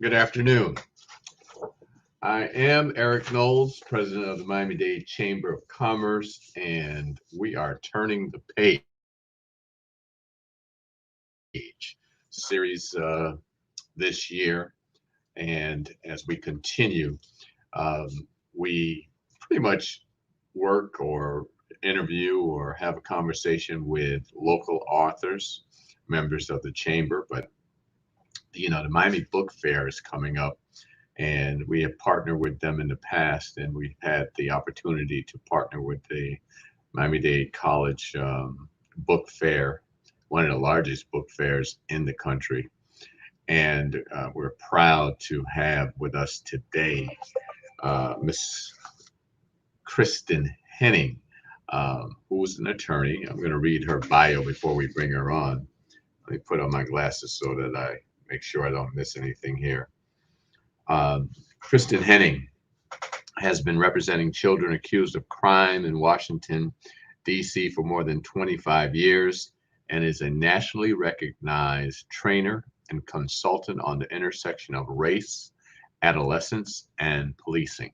Good afternoon. I am Eric Knowles, president of the Miami-Dade Chamber of Commerce, and we are turning the series this year. And as we continue, um, we pretty much work or interview or have a conversation with local authors, members of the chamber. But, the Miami Book Fair is coming up, and we have partnered with them in the past, and we've had the opportunity to partner with the Miami-Dade College Book Fair, one of the largest book fairs in the country. And we're proud to have with us today Miss Kristin Henning, who's an attorney. I'm going to read her bio before we bring her on. Let me put on my glasses so that I make sure I don't miss anything here. Kristin Henning has been representing children accused of crime in Washington, D.C. for more than 25 years and is a nationally recognized trainer and consultant on the intersection of race, adolescence, and policing.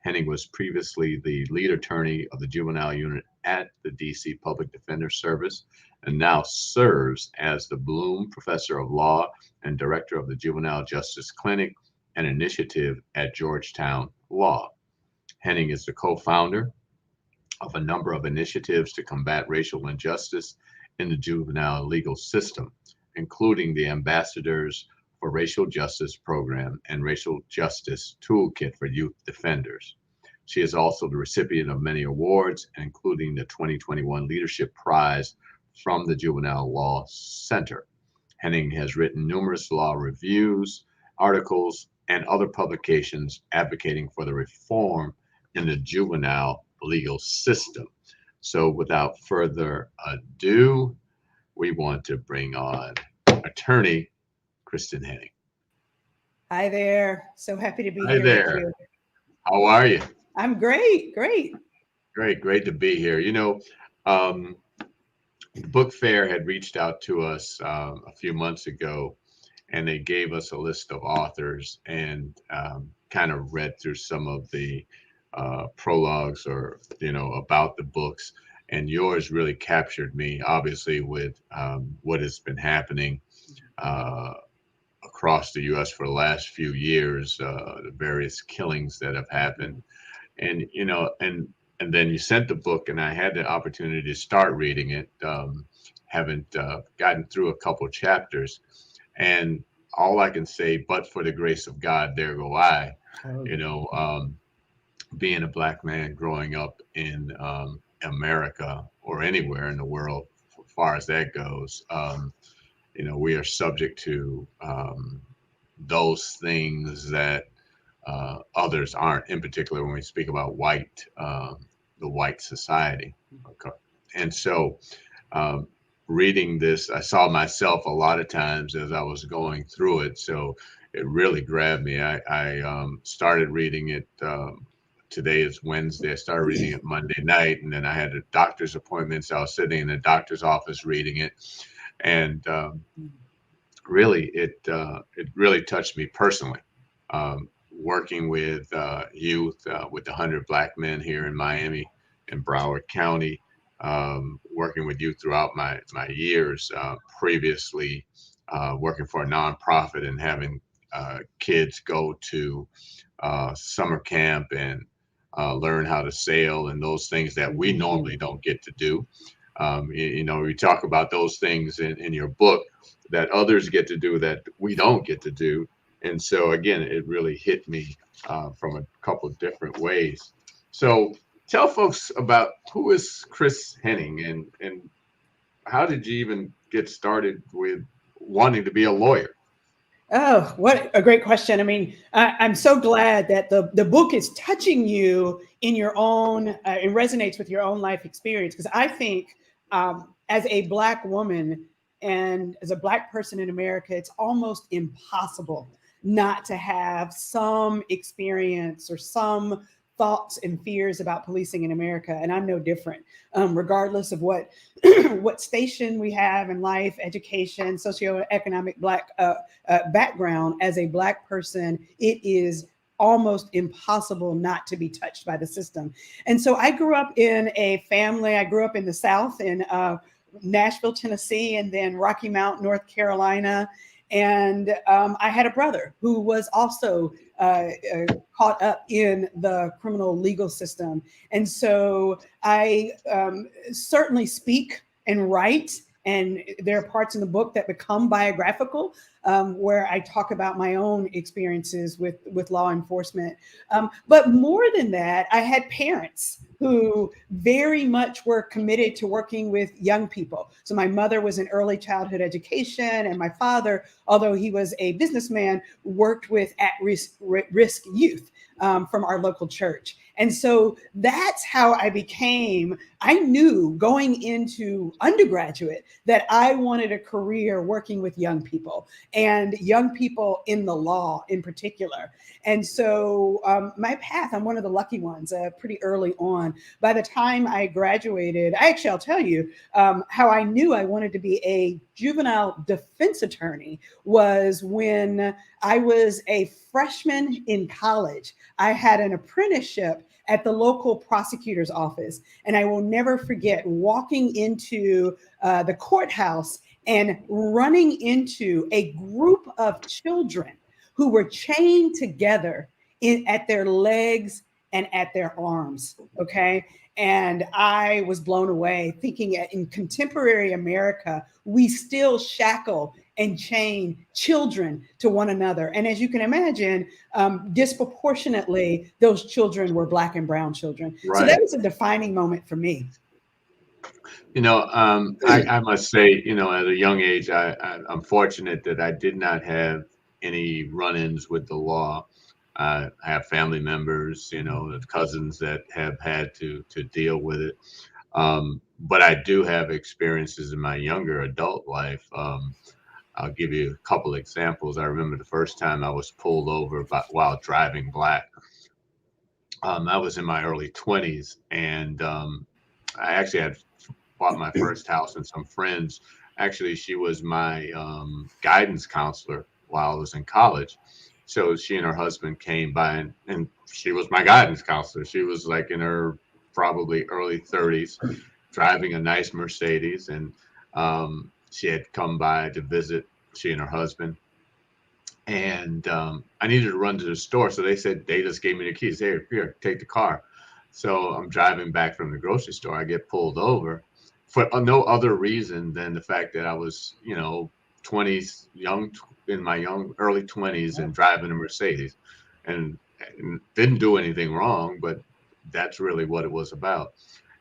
Henning was previously the lead attorney of the juvenile unit at the D.C. Public Defender Service and now serves as the Bloom Professor of Law and Director of the Juvenile Justice Clinic and Initiative at Georgetown Law. Henning is the co-founder of a number of initiatives to combat racial injustice in the juvenile legal system, including the Ambassadors for Racial Justice Program and Racial Justice Toolkit for Youth Defenders. She is also the recipient of many awards, including the 2021 Leadership Prize from the Juvenile Law Center. Henning has written numerous law reviews, articles, and other publications advocating for the reform in the juvenile legal system. So without further ado, we want to bring on attorney Kristin Henning. Hi there. So happy to be Hi here there. with you. How are you? I'm great. Great to be here. The book fair had reached out to us a few months ago, and they gave us a list of authors and kind of read through some of the prologues or about the books, and yours really captured me, obviously, with what has been happening across the U.S. for the last few years, the various killings that have happened, and then you sent the book, and I had the opportunity to start reading it. Haven't gotten through a couple chapters, and all I can say, but for the grace of God, there go I. Being a Black man growing up in America or anywhere in the world, as far as that goes, we are subject to those things that others aren't. In particular, when we speak about the white society. Okay. And so, reading this, I saw myself a lot of times as I was going through it. So it really grabbed me. I started reading it. Today is Wednesday. I started reading it Monday night, and then I had a doctor's appointment. So I was sitting in the doctor's office reading it, and really, it really touched me personally. Working with youth, with 100 Black men here in Miami and Broward County, working with youth throughout my years, previously working for a nonprofit and having kids go to summer camp and learn how to sail and those things that we normally don't get to do. We talk about those things in your book that others get to do that we don't get to do. And so, again, it really hit me from a couple of different ways. So tell folks about who is Kris Henning and how did you even get started with wanting to be a lawyer? Oh, what a great question. I mean, I'm so glad that the book is touching you in your own, it resonates with your own life experience. Because I think as a Black woman and as a Black person in America, it's almost impossible not to have some experience or some thoughts and fears about policing in America, and I'm no different. Regardless of what what station we have in life, education, socioeconomic Black background, as a Black person, it is almost impossible not to be touched by the system. And so I grew up in a family. I grew up in the South in Nashville, Tennessee, and then Rocky Mount, North Carolina. And I had a brother who was also caught up in the criminal legal system. And so I certainly speak and write, and there are parts in the book that become biographical, where I talk about my own experiences with law enforcement. But more than that, I had parents who very much were committed to working with young people. So my mother was in early childhood education, and my father, although he was a businessman, worked with at-risk youth from our local church. And so that's how I knew going into undergraduate that I wanted a career working with young people, and young people in the law in particular. And so my path, I'm one of the lucky ones, pretty early on. By the time I graduated, I'll tell you how I knew I wanted to be a juvenile defense attorney was when I was a freshman in college. I had an apprenticeship at the local prosecutor's office. And I will never forget walking into the courthouse and running into a group of children who were chained together at their legs and at their arms. Okay. And I was blown away, thinking in contemporary America, we still shackle and chain children to one another. And as you can imagine, disproportionately, those children were Black and brown children. Right. So that was a defining moment for me. I must say, at a young age, I'm fortunate that I did not have any run-ins with the law. I have family members, cousins that have had to deal with it. But I do have experiences in my younger adult life. I'll give you a couple examples. I remember the first time I was pulled over while driving Black. I was in my early 20s, and I actually had bought my first house, and some friends, actually, she was my guidance counselor while I was in college. So she and her husband came by, and she was my guidance counselor. She was like in her probably early 30s, driving a nice Mercedes, and she had come by to visit, she and her husband. And I needed to run to the store. So they just gave me the keys. Hey, here, take the car. So I'm driving back from the grocery store. I get pulled over for no other reason than the fact that I was, 20s, in my early 20s, and driving a Mercedes, and didn't do anything wrong, but that's really what it was about.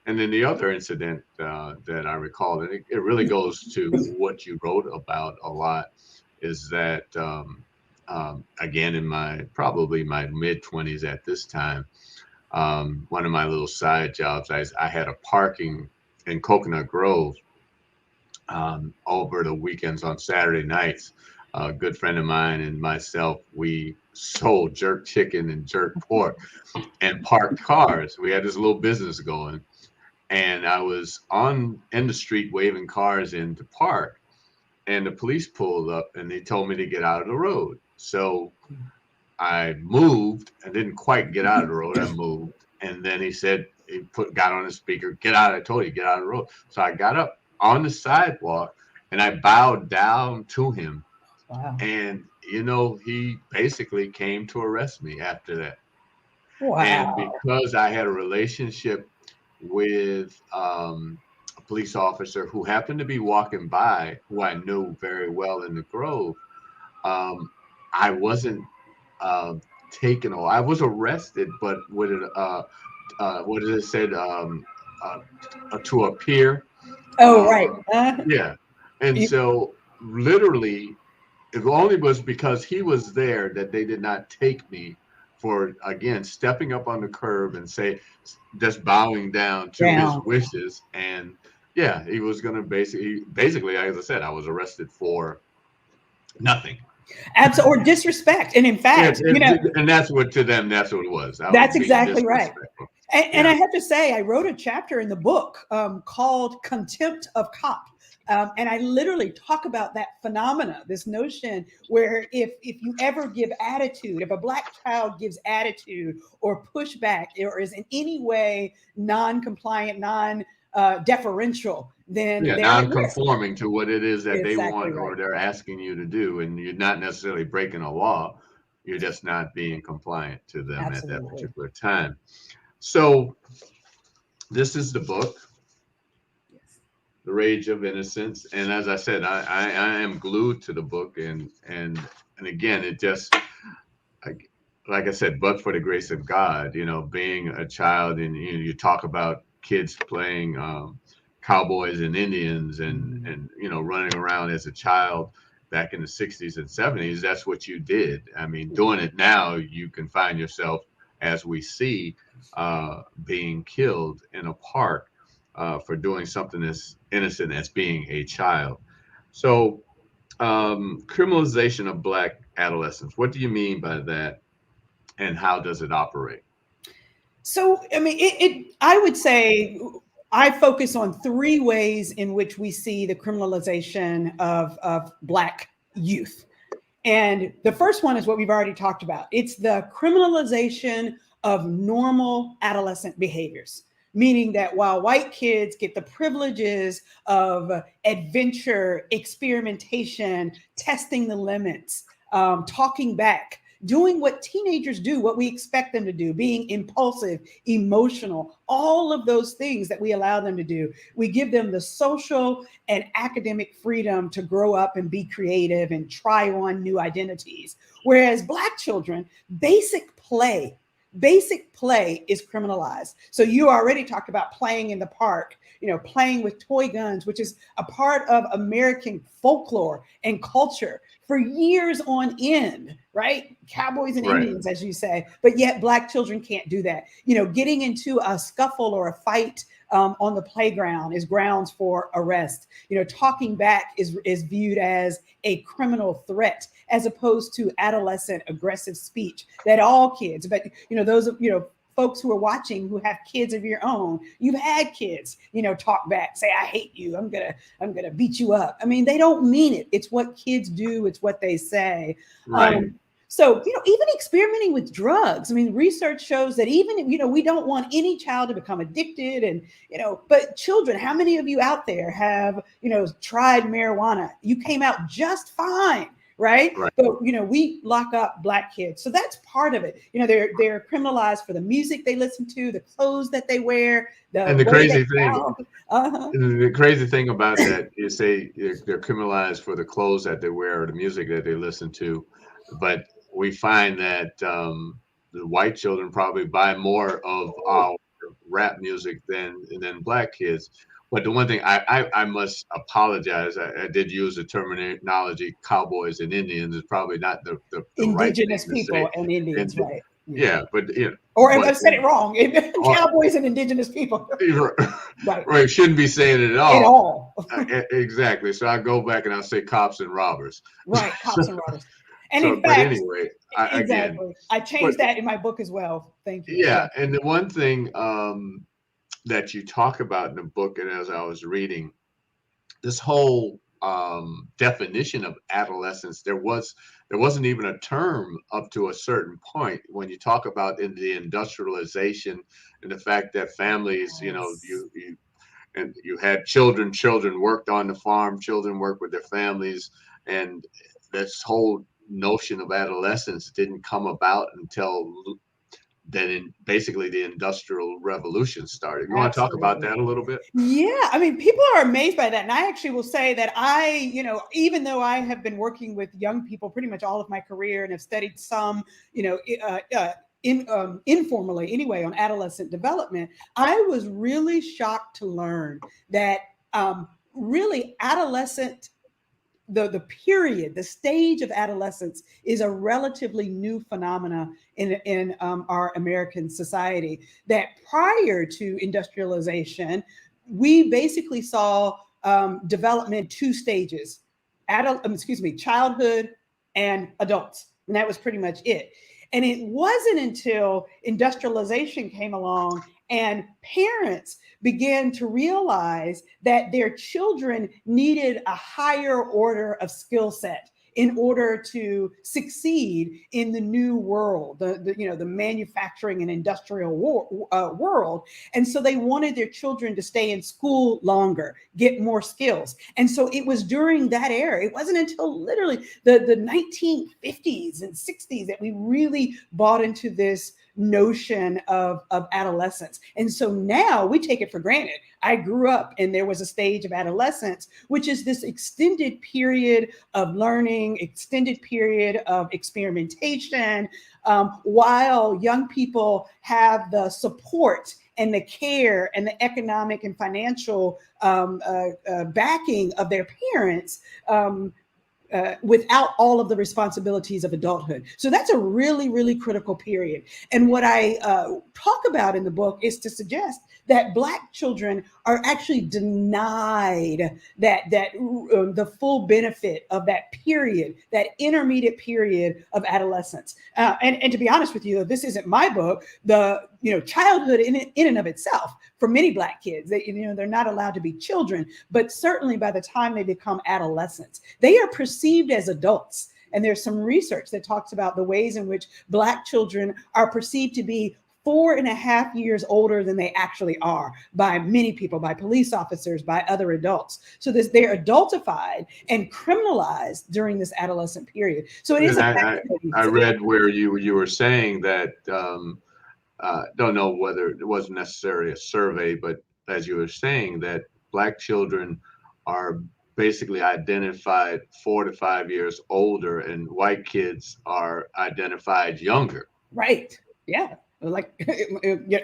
And then the other incident that I recall, and it really goes to what you wrote about a lot, is that again, in probably my mid 20s at this time, one of my little side jobs, I had a parking in Coconut Grove over the weekends on Saturday nights. A good friend of mine and myself, we sold jerk chicken and jerk pork and parked cars. We had this little business going, and I was in the street waving cars in to park, and the police pulled up and they told me to get out of the road. So I moved. I didn't quite get out of the road. I moved, and then he said, got on the speaker, get out. I told you, get out of the road. So I got up on the sidewalk and I bowed down to him. Wow. And, he basically came to arrest me after that. Wow. And because I had a relationship with a police officer who happened to be walking by, who I knew very well in the Grove, I wasn't taken. I was arrested, but with what is it said, to appear. Oh, right. Yeah. And so literally, it only was because he was there that they did not take me for, again, stepping up on the curb and just bowing down to his wishes. And yeah, he was going to basically, as I said, I was arrested for nothing. Absolutely, or disrespect. And in fact, and that's what to them, that's what it was. That's exactly right. And Yeah. I have to say, I wrote a chapter in the book called Contempt of Cop. And I literally talk about that phenomena, this notion where if you ever give attitude, if a Black child gives attitude or pushback or is in any way non-compliant, non-deferential, then they're non-conforming to what it is that they want right. or they're asking you to do. And you're not necessarily breaking a law. You're just not being compliant to them Absolutely. at that particular time. So this is the book. The Rage of Innocence, and as I said, I am glued to the book, and again, it just, like I said, but for the grace of God, being a child, and you talk about kids playing cowboys and Indians, and running around as a child back in the 60s and 70s. That's what you did. I mean, doing it now, you can find yourself, as we see, being killed in a park. For doing something as innocent as being a child. So, criminalization of Black adolescents, what do you mean by that, and how does it operate? So, I mean, I would say I focus on three ways in which we see the criminalization of Black youth. And the first one is what we've already talked about. It's the criminalization of normal adolescent behaviors. Meaning that while white kids get the privileges of adventure, experimentation, testing the limits, talking back, doing what teenagers do, what we expect them to do, being impulsive, emotional, all of those things that we allow them to do. We give them the social and academic freedom to grow up and be creative and try on new identities. Whereas Black children, basic play is criminalized. So you already talked about playing in the park, playing with toy guns, which is a part of American folklore and culture for years on end, right? Cowboys and Indians, as you say, but yet Black children can't do that. Getting into a scuffle or a fight on the playground is grounds for arrest. Talking back is viewed as a criminal threat, as opposed to adolescent aggressive speech that all kids, but those folks who are watching who have kids of your own, you've had kids, talk back, say, I hate you, I'm gonna beat you up. I mean, they don't mean it. It's what kids do, it's what they say. Right. So, even experimenting with drugs, I mean, research shows that even, we don't want any child to become addicted and, but children, how many of you out there have, tried marijuana? You came out just fine. Right. But, we lock up Black kids. So that's part of it. They're criminalized for the music they listen to, the clothes that they wear. The crazy thing about that is they're criminalized for the clothes that they wear or the music that they listen to. But we find that the white children probably buy more of our rap music than Black kids. But the one thing I must apologize, I did use the terminology cowboys and Indians. Is probably not the indigenous right people and Indians, right? Yeah, but or I said it wrong. Cowboys and indigenous people. Right, shouldn't be saying it at all. At all. Exactly. So I go back and I'll say cops and robbers. Right, cops and robbers. And in fact, but anyway, I changed that in my book as well. Thank you. Yeah, and the one thing that you talk about in the book, and as I was reading, this whole definition of adolescence, there wasn't even a term up to a certain point. When you talk about in the industrialization and the fact that families, you had children worked on the farm, children worked with their families, and this whole notion of adolescence didn't come about until then basically the Industrial Revolution started. You want to talk about that a little bit? Yeah, I mean, people are amazed by that. And I actually will say that even though I have been working with young people pretty much all of my career and have studied some, informally anyway on adolescent development, I was really shocked to learn that really adolescent the period, the stage of adolescence is a relatively new phenomena in our American society. That prior to industrialization, we basically saw development two stages: childhood and adults. And that was pretty much it. And it wasn't until industrialization came along and parents began to realize that their children needed a higher order of skill set in order to succeed in the new world, the manufacturing and industrial world. And so they wanted their children to stay in school longer, get more skills. And so it was during that era. It wasn't until literally the 1950s and 60s that we really bought into this notion of adolescence. And so now we take it for granted. I grew up and there was a stage of adolescence, which is this extended period of learning, extended period of experimentation, while young people have the support and the care and the economic and financial backing of their parents. Without all of the responsibilities of adulthood. So that's a really, really critical period. And what I talk about in the book is to suggest that Black children are actually denied the full benefit of that period, that intermediate period of adolescence. And to be honest with you, this isn't my book. Childhood in and of itself, for many Black kids, they're not allowed to be children, but certainly by the time they become adolescents, they are perceived as adults. And there's some research that talks about the ways in which Black children are perceived to be 4.5 years older than they actually are by many people, by police officers, by other adults. So they're adultified and criminalized during this adolescent period. So it is. I read where you were saying that. Don't know whether it wasn't necessarily a survey, but as you were saying, that Black children are basically identified 4 to 5 years older and white kids are identified younger. Right. Yeah. Like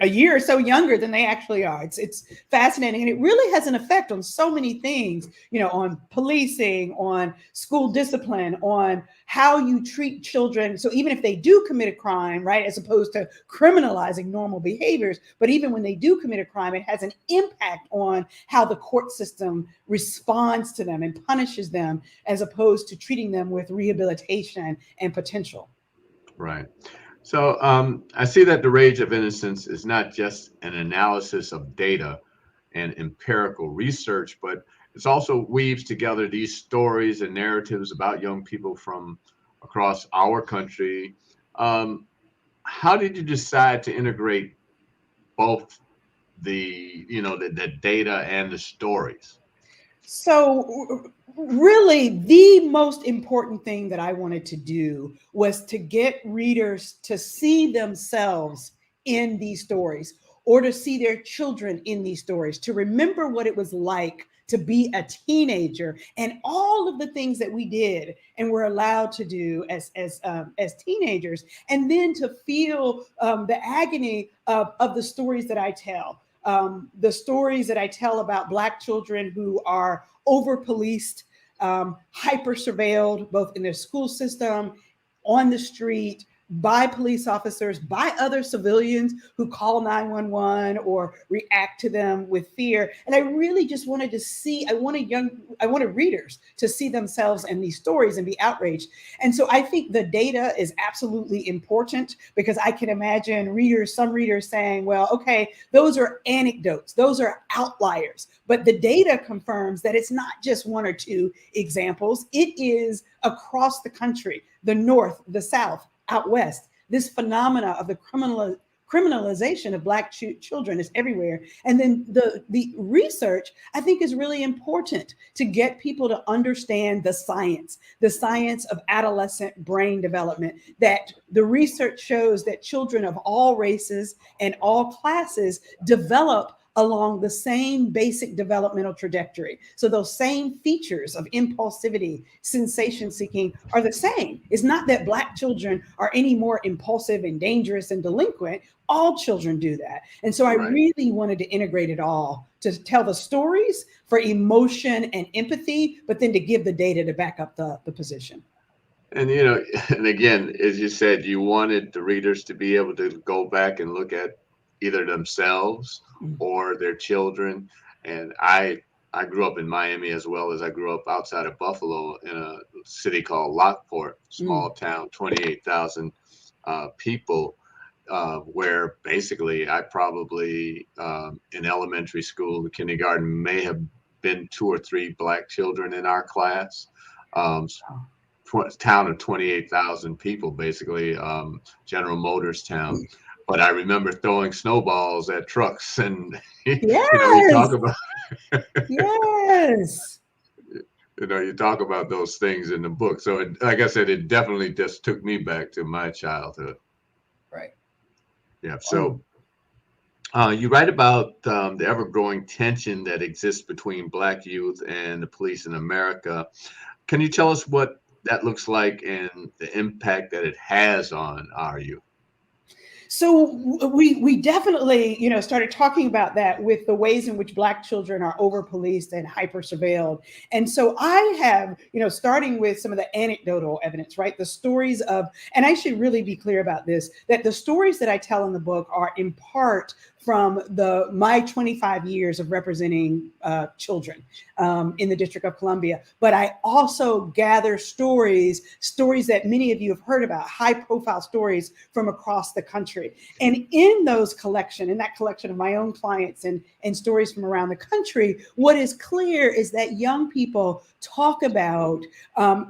a year or so younger than they actually are. It's fascinating. And it really has an effect on so many things, on policing, on school discipline, on how you treat children. So even if they do commit a crime, right, as opposed to criminalizing normal behaviors, but even when they do commit a crime, it has an impact on how the court system responds to them and punishes them, as opposed to treating them with rehabilitation and potential. Right. So I see that The Rage of Innocence is not just an analysis of data and empirical research, but it also weaves together these stories and narratives about young people from across our country. How did you decide to integrate both the data and the stories? So really the most important thing that I wanted to do was to get readers to see themselves in these stories, or to see their children in these stories, to remember what it was like to be a teenager and all of the things that we did and were allowed to do as teenagers, and then to feel the agony of the stories that I tell. The stories that I tell about Black children who are over policed, hyper surveilled, both in their school system, on the street, by police officers, by other civilians who call 911 or react to them with fear. And I really just wanted to see, I wanted readers to see themselves in these stories and be outraged. And so I think the data is absolutely important, because I can imagine some readers saying, well, okay, those are anecdotes, those are outliers. But the data confirms that it's not just one or two examples. It is across the country, the North, the South, out West. This phenomena of the criminalization of Black children is everywhere. And then the research, I think, is really important to get people to understand the science of adolescent brain development, that the research shows that children of all races and all classes develop along the same basic developmental trajectory. So those same features of impulsivity, sensation seeking are the same. It's not that Black children are any more impulsive and dangerous and delinquent. All children do that. And so I really wanted to integrate it all, to tell the stories for emotion and empathy, but then to give the data to back up the position. And, and again, as you said, you wanted the readers to be able to go back and look at either themselves or their children. And I I grew up in Miami as well as I grew up outside of Buffalo in a city called Lockport, small town, 28,000 people, where basically I probably in elementary school, the kindergarten, may have been 2 or 3 black children in our class. Town of 28,000 people, basically, General Motors town. But I remember throwing snowballs at trucks, and you talk Yes. about Yes. you talk about those things in the book. So, like I said, it definitely just took me back to my childhood. Right. Yeah. So, you write about the ever-growing tension that exists between Black youth and the police in America. Can you tell us what that looks like and the impact that it has on our youth? So we definitely, started talking about that with the ways in which Black children are over policed and hyper surveilled. And so I have, starting with some of the anecdotal evidence, right? The stories of, and I should really be clear about this, that the stories that I tell in the book are in part from my 25 years of representing children in the District of Columbia. But I also gather stories that many of you have heard about, high profile stories from across the country. And in that collection of my own clients and stories from around the country, what is clear is that young people talk about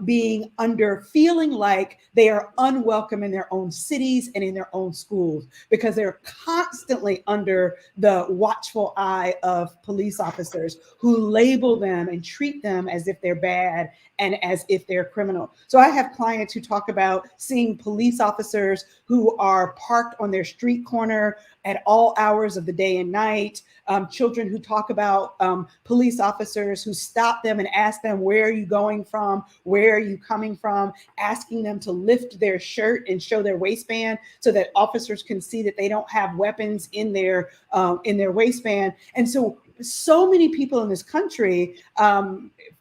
feeling like they are unwelcome in their own cities and in their own schools because they're constantly under the watchful eye of police officers who label them and treat them as if they're bad and as if they're criminal. So I have clients who talk about seeing police officers who are parked on their street corner at all hours of the day and night. Children who talk about police officers who stop them and ask them, where are you going from? Where are you coming from? Asking them to lift their shirt and show their waistband so that officers can see that they don't have weapons in their waistband. And so many people in this country,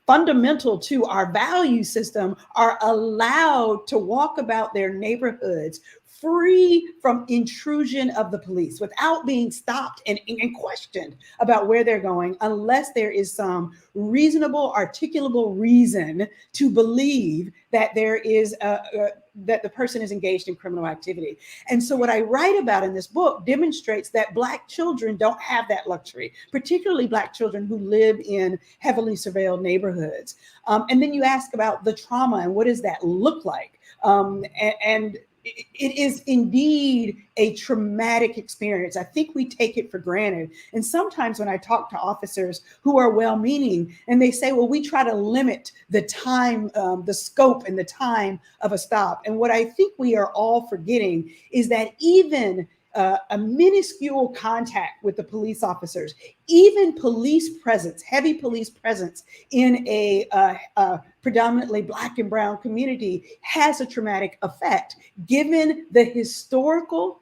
fundamental to our value system, are allowed to walk about their neighborhoods free from intrusion of the police without being stopped and questioned about where they're going, unless there is some reasonable, articulable reason to believe that there is that the person is engaged in criminal activity. And so what I write about in this book demonstrates that Black children don't have that luxury, particularly Black children who live in heavily surveilled neighborhoods. And then you ask about the trauma and what does that look like? And it is indeed a traumatic experience. I think we take it for granted. And sometimes when I talk to officers who are well-meaning and they say, well, we try to limit the time, the scope and the time of a stop. And what I think we are all forgetting is that even a minuscule contact with the police officers, even police presence, heavy police presence in a predominantly Black and brown community has a traumatic effect, given the historical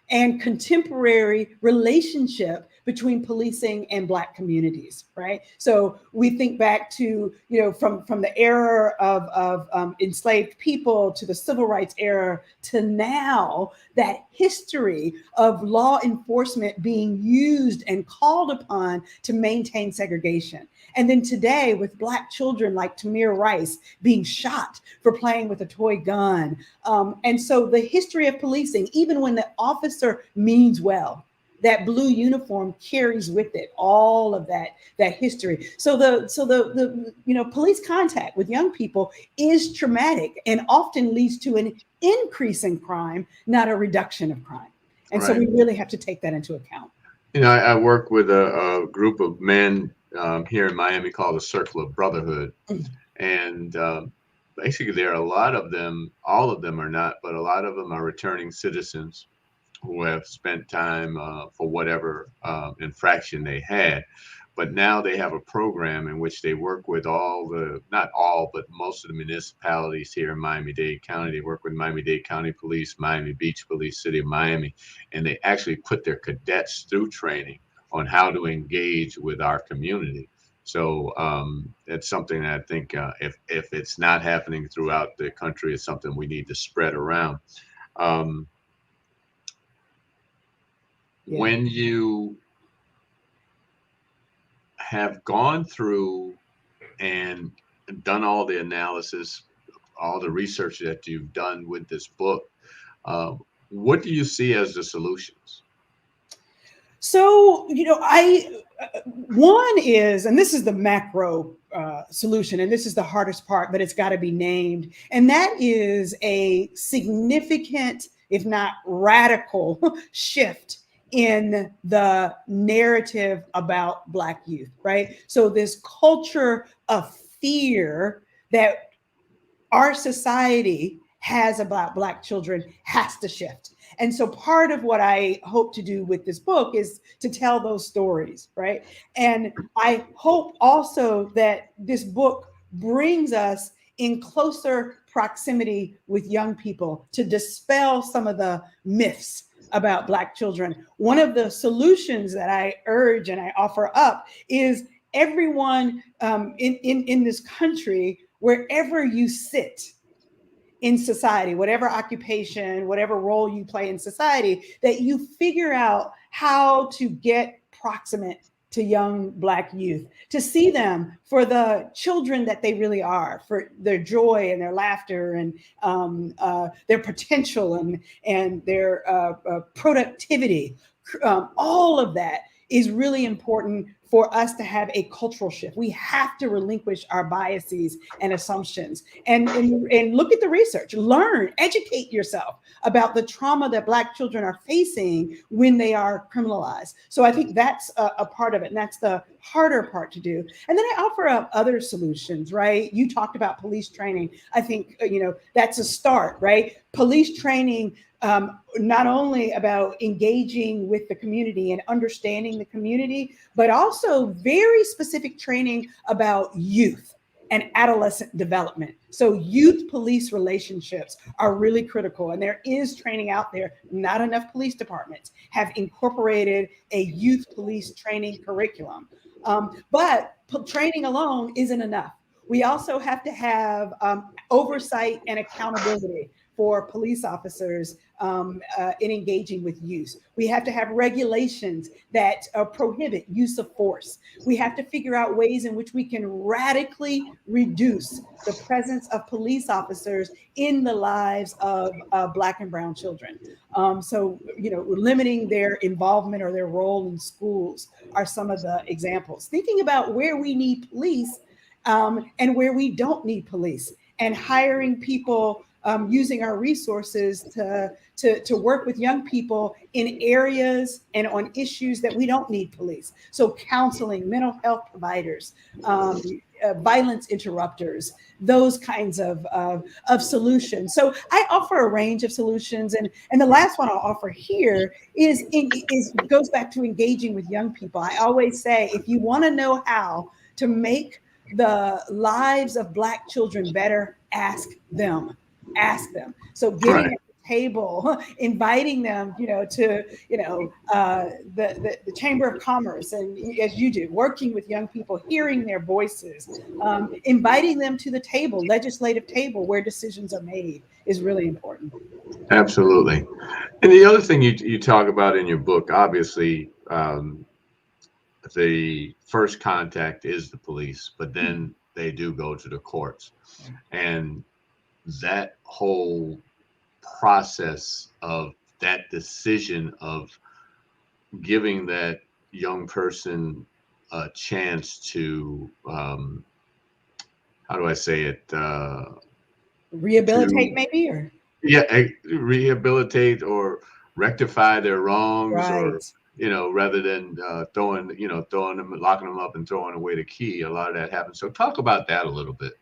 and contemporary relationship between policing and Black communities, right? So we think back to, from the era of enslaved people to the civil rights era to now, that history of law enforcement being used and called upon to maintain segregation. And then today with Black children like Tamir Rice being shot for playing with a toy gun. And so the history of policing, even when the officer means well, that blue uniform carries with it all of that history. So the police contact with young people is traumatic and often leads to an increase in crime, not a reduction of crime. And so we really have to take that into account. I work with a group of men here in Miami called the Circle of Brotherhood. And basically there are a lot of them, all of them are not, but a lot of them are returning citizens who have spent time for whatever infraction they had. But now they have a program in which they work with not all, but most of the municipalities here in Miami-Dade County. They work with Miami-Dade County Police, Miami Beach Police, City of Miami, and they actually put their cadets through training on how to engage with our community. So it's something that I think if it's not happening throughout the country, it's something we need to spread around. When you have gone through and done all the analysis, all the research that you've done with this book, what do you see as the solutions? So, one is, and this is the macro solution, and this is the hardest part, but it's got to be named, and that is a significant, if not radical, shift in the narrative about Black youth, right? So this culture of fear that our society has about Black children has to shift. And so part of what I hope to do with this book is to tell those stories, right? And I hope also that this book brings us in closer proximity with young people to dispel some of the myths about Black children. One of the solutions that I urge and I offer up is everyone in this country, wherever you sit in society, whatever occupation, whatever role you play in society, that you figure out how to get proximate to young Black youth, to see them for the children that they really are, for their joy and their laughter and their potential and their productivity. All of that is really important for us to have a cultural shift. We have to relinquish our biases and assumptions and look at the research, learn, educate yourself about the trauma that Black children are facing when they are criminalized. So I think that's a part of it, and that's the harder part to do. And then I offer up other solutions, right? You talked about police training. I think, that's a start, right? Police training, not only about engaging with the community and understanding the community, but also very specific training about youth and adolescent development. So youth police relationships are really critical. And there is training out there. Not enough police departments have incorporated a youth police training curriculum. But training alone isn't enough. We also have to have oversight and accountability for police officers in engaging with youth. We have to have regulations that prohibit use of force. We have to figure out ways in which we can radically reduce the presence of police officers in the lives of Black and brown children. So, limiting their involvement or their role in schools are some of the examples. Thinking about where we need police and where we don't need police, and hiring people, using our resources to work with young people in areas and on issues that we don't need police. So counseling, mental health providers, violence interrupters, those kinds of solutions. So I offer a range of solutions. And the last one I'll offer here is goes back to engaging with young people. I always say, if you want to know how to make the lives of Black children better, ask them. So getting at the table, inviting them, to, the Chamber of Commerce, and as you do, working with young people, hearing their voices, inviting them to the table, legislative table where decisions are made is really important. Absolutely. And the other thing you talk about in your book, obviously, the first contact is the police, but then they do go to the courts. And that whole process of that decision of giving that young person a chance to, how do I say it? Rehabilitate, maybe, or rehabilitate or rectify their wrongs, right. or rather than throwing them, locking them up and throwing away the key. A lot of that happens. So talk about that a little bit.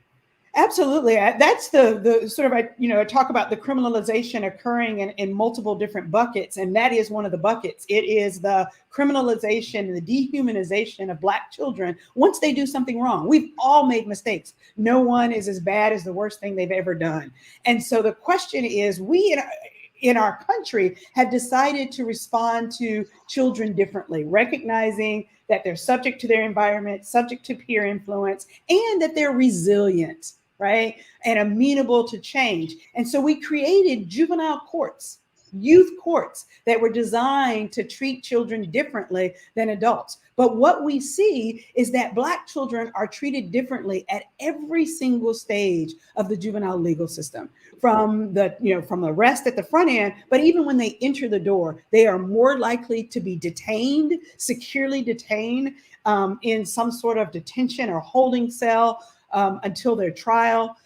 Absolutely. That's the sort of, I talk about the criminalization occurring in multiple different buckets. And that is one of the buckets. It is the criminalization and the dehumanization of Black children once they do something wrong. We've all made mistakes. No one is as bad as the worst thing they've ever done. And so the question is, we in our country have decided to respond to children differently, recognizing that they're subject to their environment, subject to peer influence, and that they're resilient, right? And amenable to change. And so we created juvenile courts youth courts that were designed to treat children differently than adults. But what we see is that Black children are treated differently at every single stage of the juvenile legal system, from the from arrest at the front end, but even when they enter the door, they are more likely to be detained, securely detained in some sort of detention or holding cell until their trial.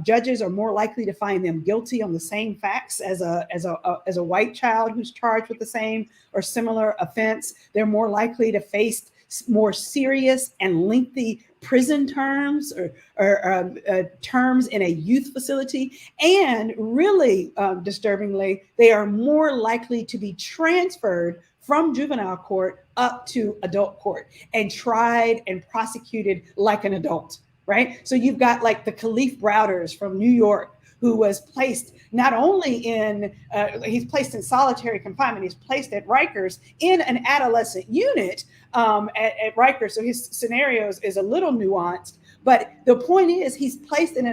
Judges are more likely to find them guilty on the same facts as a white child who's charged with the same or similar offense. They're more likely to face more serious and lengthy prison terms or terms in a youth facility. And really disturbingly, they are more likely to be transferred from juvenile court up to adult court and tried and prosecuted like an adult. Right. So you've got like the Khalif Browders from New York, who was placed not only he's placed in solitary confinement, he's placed at Rikers in an adolescent unit at Rikers. So his scenarios is a little nuanced, but the point is he's placed in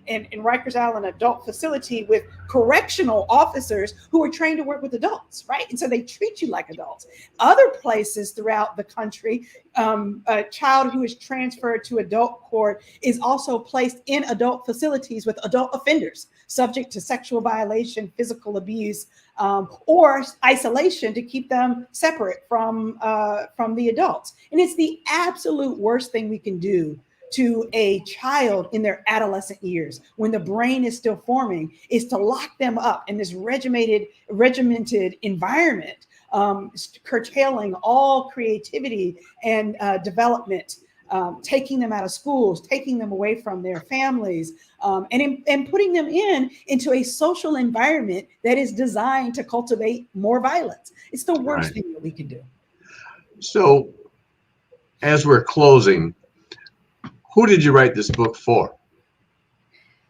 Rikers Island adult facility with correctional officers who are trained to work with adults, right? And so they treat you like adults. Other places throughout the country, a child who is transferred to adult court is also placed in adult facilities with adult offenders subject to sexual violation, physical abuse, or isolation to keep them separate from the adults. And it's the absolute worst thing we can do to a child in their adolescent years, when the brain is still forming, is to lock them up in this regimented environment, curtailing all creativity and development, taking them out of schools, taking them away from their families, and putting them into a social environment that is designed to cultivate more violence. It's the worst thing that we can do. So, as we're closing, who did you write this book for?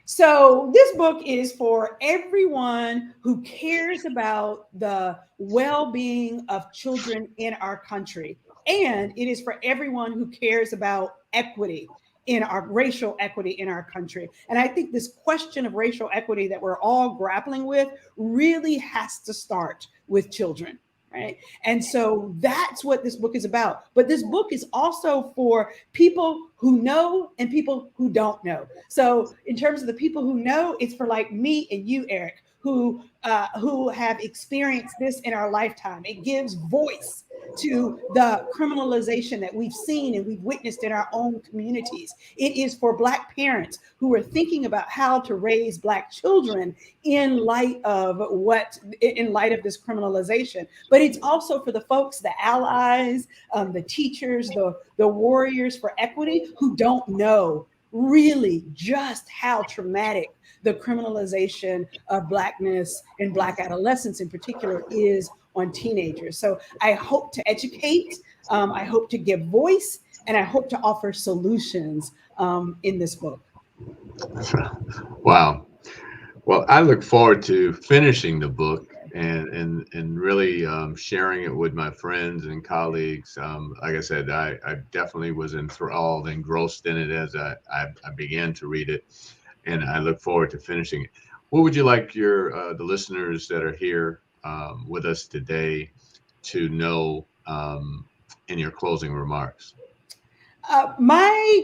So this book is for everyone who cares about the well-being of children in our country. And it is for everyone who cares about equity in our racial equity in our country. And I think this question of racial equity that we're all grappling with really has to start with children. Right. And so that's what this book is about. But this book is also for people who know and people who don't know. So in terms of the people who know, it's for like me and you, Eric, who have experienced this in our lifetime. It gives voice to the criminalization that we've seen and we've witnessed in our own communities. It is for Black parents who are thinking about how to raise Black children in light of this criminalization. But it's also for the folks, the allies, the teachers, the warriors for equity who don't know really just how traumatic the criminalization of Blackness and Black adolescence in particular is on teenagers. So I hope to educate, I hope to give voice, and I hope to offer solutions in this book. Wow. Well, I look forward to finishing the book and really sharing it with my friends and colleagues. Like I said, I definitely was enthralled, engrossed in it as I began to read it, and I look forward to finishing it. What would you like the listeners that are here with us today to know in your closing remarks? My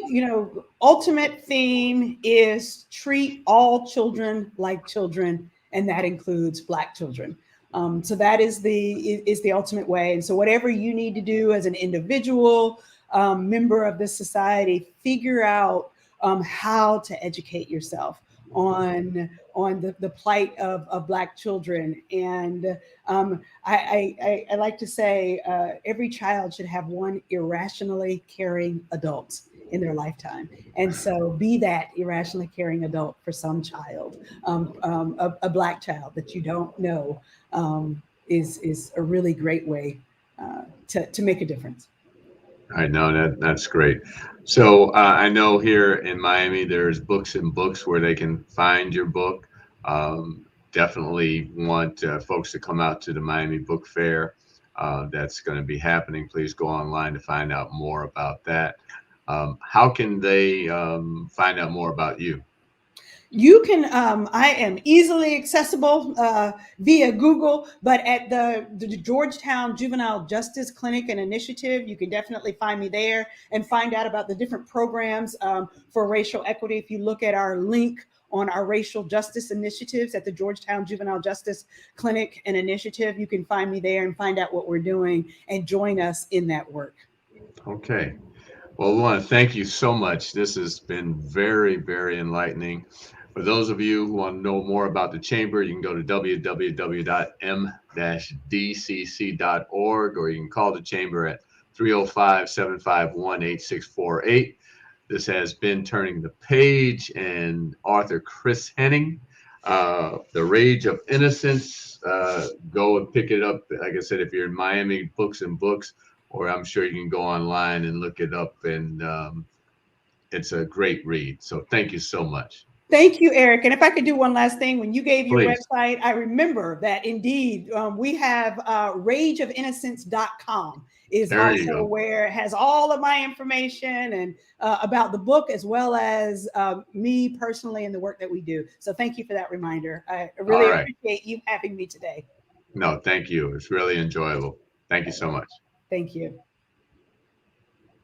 ultimate theme is treat all children like children, and that includes Black children. So that is the ultimate way. And so whatever you need to do as an individual member of this society, figure out how to educate yourself on the plight of Black children. And I like to say every child should have one irrationally caring adult in their lifetime. And so be that irrationally caring adult for some child. A Black child that you don't know is a really great way to make a difference. I know that's great. So I know here in Miami, there's Books and Books where they can find your book. Definitely want folks to come out to the Miami Book Fair. That's going to be happening. Please go online to find out more about that. How can they find out more about you? You can, I am easily accessible via Google, but at the Georgetown Juvenile Justice Clinic and Initiative, you can definitely find me there and find out about the different programs for racial equity. If you look at our link on our racial justice initiatives at the Georgetown Juvenile Justice Clinic and Initiative, you can find me there and find out what we're doing and join us in that work. Okay. Well, we want to thank you so much. This has been very, very enlightening. For those of you who want to know more about the Chamber, you can go to www.mdcc.org, or you can call the Chamber at 305-751-8648. This has been Turning the Page, and author Chris Henning, The Rage of Innocence. Go and pick it up. Like I said, if you're in Miami, Books and Books, or I'm sure you can go online and look it up, and it's a great read. So thank you so much. Thank you, Eric. And if I could do one last thing, when you gave your Please. website, I remember that indeed we have rageofinnocence.com is There you also go. where it has all of my information and about the book, as well as me personally and the work that we do. So thank you for that reminder. I really All right. appreciate you having me today. No, thank you. It's really enjoyable. Thank you so much. Thank you.